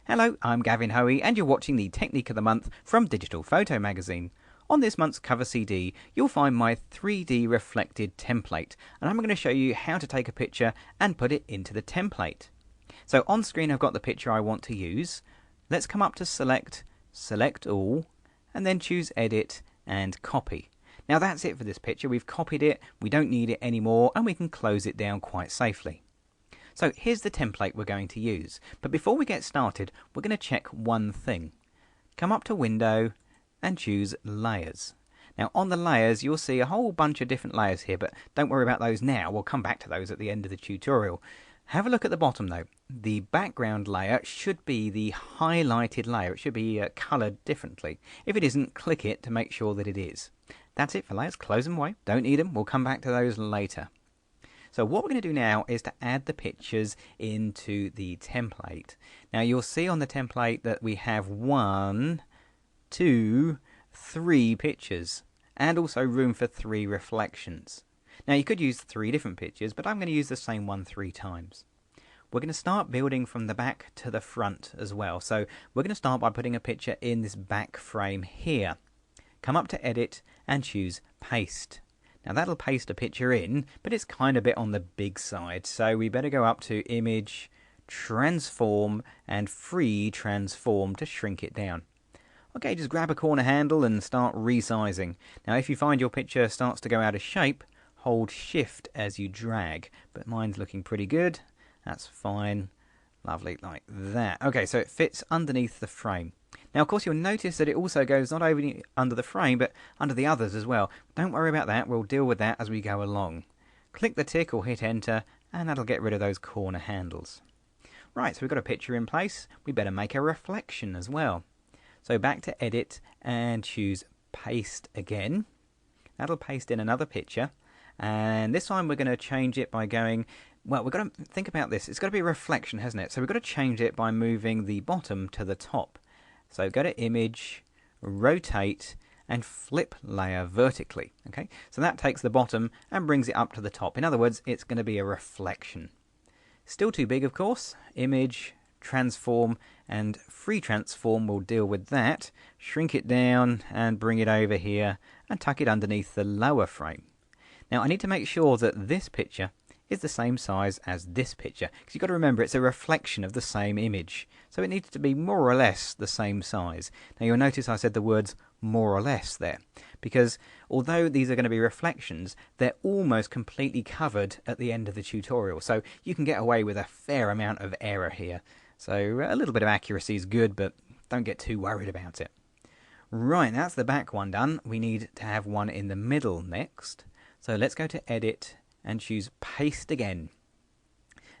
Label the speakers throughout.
Speaker 1: Hello, I'm Gavin Hoey and you're watching the Technique of the Month from Digital Photo Magazine. On this month's cover CD, you'll find my 3D reflected template, and I'm going to show you how to take a picture and put it into the template. So on screen I've got the picture I want to use. Let's come up to Select, Select All, and then choose Edit and Copy. Now that's it for this picture. We've copied it, we don't need it anymore, and we can close it down quite safely. So here's the template we're going to use. But before we get started, we're going to check one thing. Come up to Window and choose Layers. Now on the layers you'll see a whole bunch of different layers here, but don't worry about those now. We'll come back to those at the end of the tutorial. Have a look at the bottom though. The background layer should be the highlighted layer. It should be coloured differently. If it isn't, click it to make sure that it is. That's it for layers. Close them away. Don't need them. We'll come back to those later. So what we're going to do now is to add the pictures into the template. Now you'll see on the template that we have 1, 2, 3 pictures and also room for 3 reflections. Now you could use 3 different pictures, but I'm going to use the same one 3 times. We're going to start building from the back to the front as well. So we're going to start by putting a picture in this back frame here. Come up to Edit and choose Paste. Now that'll paste a picture in, but it's kind of a bit on the big side, so we better go up to Image, Transform, and Free Transform to shrink it down. Okay, just grab a corner handle and start resizing. Now if you find your picture starts to go out of shape, hold Shift as you drag, but mine's looking pretty good. That's fine. Lovely, like that. Okay, so it fits underneath the frame. Now, of course, you'll notice that it also goes not only under the frame, but under the others as well. Don't worry about that. We'll deal with that as we go along. Click the tick or hit Enter, and that'll get rid of those corner handles. Right, so we've got a picture in place. We better make a reflection as well. So back to Edit and choose Paste again. That'll paste in another picture. And this time we're going to change it by going... Well, we've got to think about this. It's got to be a reflection, hasn't it? So we've got to change it by moving the bottom to the top. So go to Image, Rotate, and Flip Layer vertically. Okay, so that takes the bottom and brings it up to the top. In other words, it's going to be a reflection. Still too big, of course. Image, Transform, and Free Transform will deal with that. Shrink it down and bring it over here and tuck it underneath the lower frame. Now I need to make sure that this picture is the same size as this picture, because you've got to remember it's a reflection of the same image, so it needs to be more or less the same size. Now you'll notice I said the words more or less there, because although these are going to be reflections, they're almost completely covered at the end of the tutorial, so you can get away with a fair amount of error here. So a little bit of accuracy is good, but don't get too worried about it. Right, that's the back one done. We need to have one in the middle next, so let's go to Edit and choose Paste again.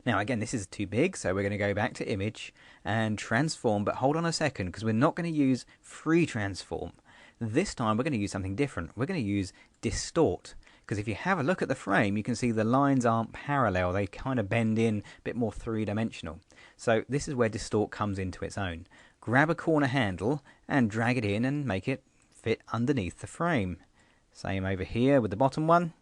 Speaker 1: Now again, this is too big, so we're going to go back to Image and Transform, but hold on a second, because we're not going to use Free Transform. This time we're going to use something different. We're going to use Distort, because if you have a look at the frame, you can see the lines aren't parallel. They kind of bend in a bit more three-dimensional. So this is where Distort comes into its own. Grab a corner handle and drag it in and make it fit underneath the frame. Same over here with the bottom one.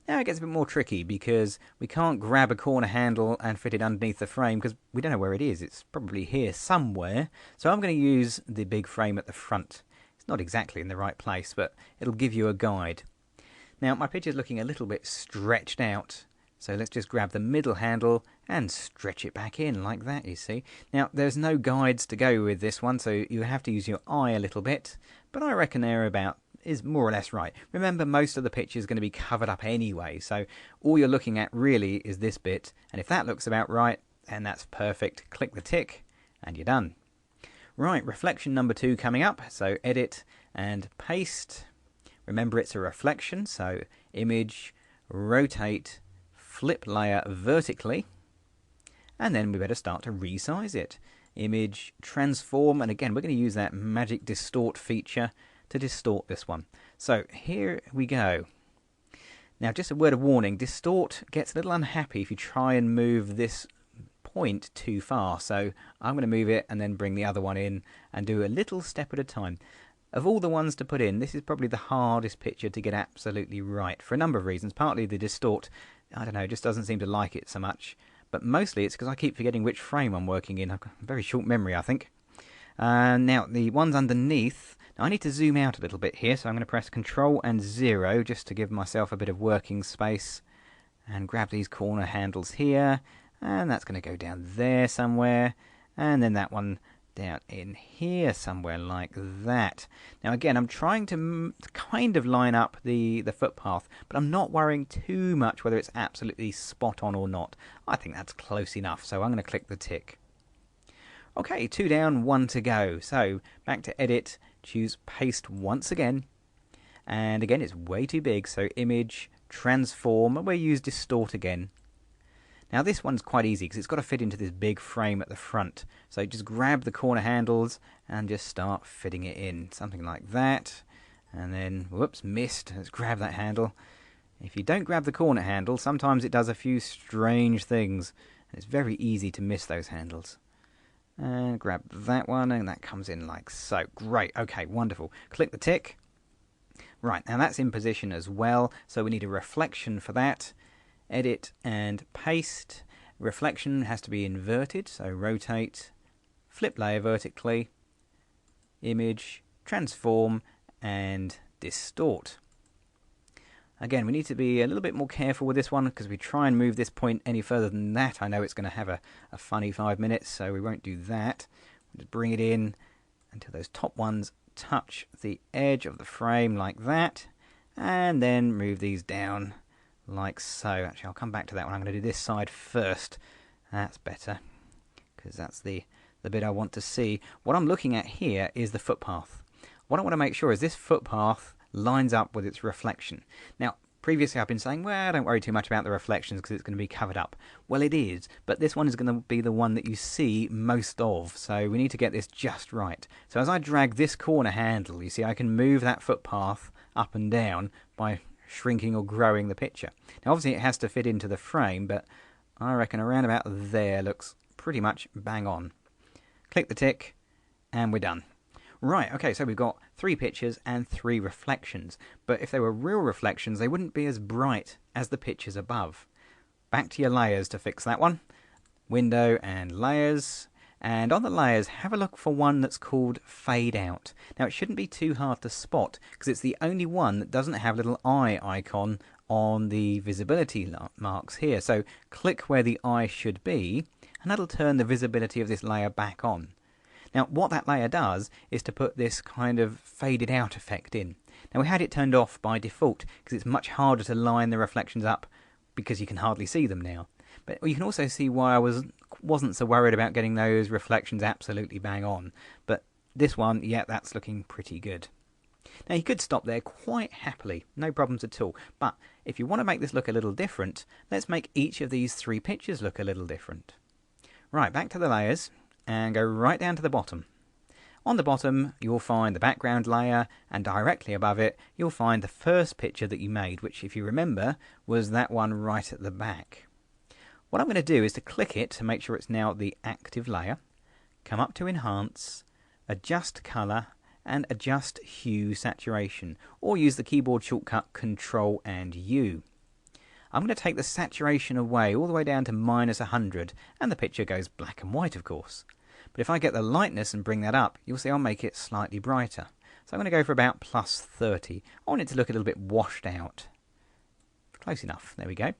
Speaker 1: Now it gets a bit more tricky because we can't grab a corner handle and fit it underneath the frame because we don't know where it is. It's probably here somewhere. So I'm going to use the big frame at the front. It's not exactly in the right place, but it'll give you a guide. Now my picture's looking a little bit stretched out. So let's just grab the middle handle and stretch it back in like that, you see. Now there's no guides to go with this one, so you have to use your eye a little bit. But I reckon they're about... is more or less right. Remember, most of the picture is going to be covered up anyway, so all you're looking at really is this bit, and if that looks about right, then that's perfect. Click the tick, and you're done. Right, reflection number 2 coming up, so Edit and Paste. Remember, it's a reflection, so Image, Rotate, Flip Layer vertically, and then we better start to resize it. Image, Transform, and again, we're going to use that magic Distort feature to distort this one. So here we go. Now just a word of warning, Distort gets a little unhappy if you try and move this point too far. So I'm going to move it and then bring the other one in and do a little step at a time. Of all the ones to put in, this is probably the hardest picture to get absolutely right for a number of reasons. Partly the Distort, I don't know, just doesn't seem to like it so much. but mostly it's because I keep forgetting which frame I'm working in. I've got a very short memory, I think. Now, the ones underneath, now I need to zoom out a little bit here, so I'm going to press Control and 0 just to give myself a bit of working space, and grab these corner handles here, and that's going to go down there somewhere, and then that one down in here somewhere like that. Now again, I'm trying to kind of line up the footpath, but I'm not worrying too much whether it's absolutely spot on or not. I think that's close enough, so I'm going to click the tick. Okay, 2 down, 1 to go. So back to edit, choose paste once again, and again it's way too big, so image, transform, and we'll use distort again. Now this one's quite easy because it's got to fit into this big frame at the front. So just grab the corner handles and just start fitting it in. Something like that. And then, whoops, missed. Let's grab that handle. If you don't grab the corner handle, sometimes it does a few strange things. It's very easy to miss those handles. And grab that one, and that comes in like so. Great, okay, wonderful. Click the tick. Right, now that's in position as well, so we need a reflection for that. Edit and paste. Reflection has to be inverted, so rotate, flip layer vertically, image, transform, and distort. Again, we need to be a little bit more careful with this one because if we try and move this point any further than that, I know it's going to have a funny 5 minutes, so we won't do that. We'll just bring it in until those top ones touch the edge of the frame like that, and then move these down like so. Actually, I'll come back to that one. I'm going to do this side first. That's better because that's the bit I want to see. What I'm looking at here is the footpath. What I want to make sure is this footpath lines up with its reflection. Now, previously I've been saying, well, don't worry too much about the reflections because it's going to be covered up. Well, it is, but this one is going to be the one that you see most of, so we need to get this just right. So as I drag this corner handle, you see I can move that footpath up and down by shrinking or growing the picture. Now obviously it has to fit into the frame, but I reckon around about there looks pretty much bang on. Click the tick and we're done. Right, okay, so we've got 3 pictures and 3 reflections, but if they were real reflections they wouldn't be as bright as the pictures above. Back to your layers to fix that one. Window and layers. And on the layers, have a look for one that's called Fade Out. Now, it shouldn't be too hard to spot because it's the only one that doesn't have a little eye icon on the visibility marks here. So click where the eye should be, and that'll turn the visibility of this layer back on. Now, what that layer does is to put this kind of faded out effect in. Now, we had it turned off by default because it's much harder to line the reflections up because you can hardly see them now. But you can also see why I wasn't so worried about getting those reflections absolutely bang on. But this one, yeah, that's looking pretty good. Now you could stop there quite happily, no problems at all. But if you want to make this look a little different, let's make each of these 3 pictures look a little different. Right, back to the layers and go right down to the bottom. On the bottom, you'll find the background layer, and directly above it, you'll find the first picture that you made, which, if you remember, was that one right at the back. What I'm going to do is to click it to make sure it's now the active layer, come up to Enhance, Adjust Colour, and Adjust Hue Saturation, or use the keyboard shortcut Control and U. I'm going to take the saturation away all the way down to -100, and the picture goes black and white, of course. But if I get the lightness and bring that up, you'll see I'll make it slightly brighter. So I'm going to go for about +30. I want it to look a little bit washed out. Close enough. There we go.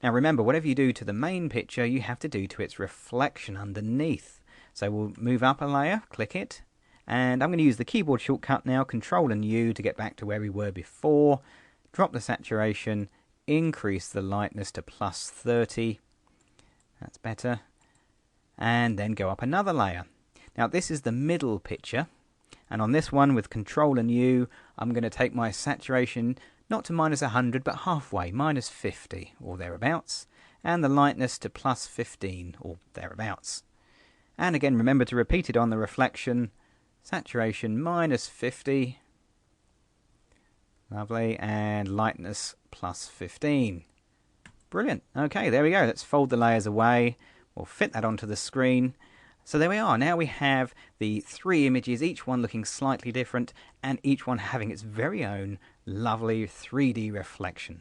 Speaker 1: Now remember, whatever you do to the main picture, you have to do to its reflection underneath. So we'll move up a layer, click it, and I'm going to use the keyboard shortcut now, Control and U, to get back to where we were before. Drop the saturation, increase the lightness to +30. That's better. And then go up another layer. Now this is the middle picture, and on this one with Control and U, I'm going to take my saturation not to -100 but halfway, -50 or thereabouts, and the lightness to +15 or thereabouts. And again, remember to repeat it on the reflection. Saturation -50, lovely, and lightness +15. Brilliant. Okay, there we go. Let's fold the layers away. We'll fit that onto the screen. So there we are. Now we have the 3 images, each one looking slightly different, and each one having its very own lovely 3D reflection.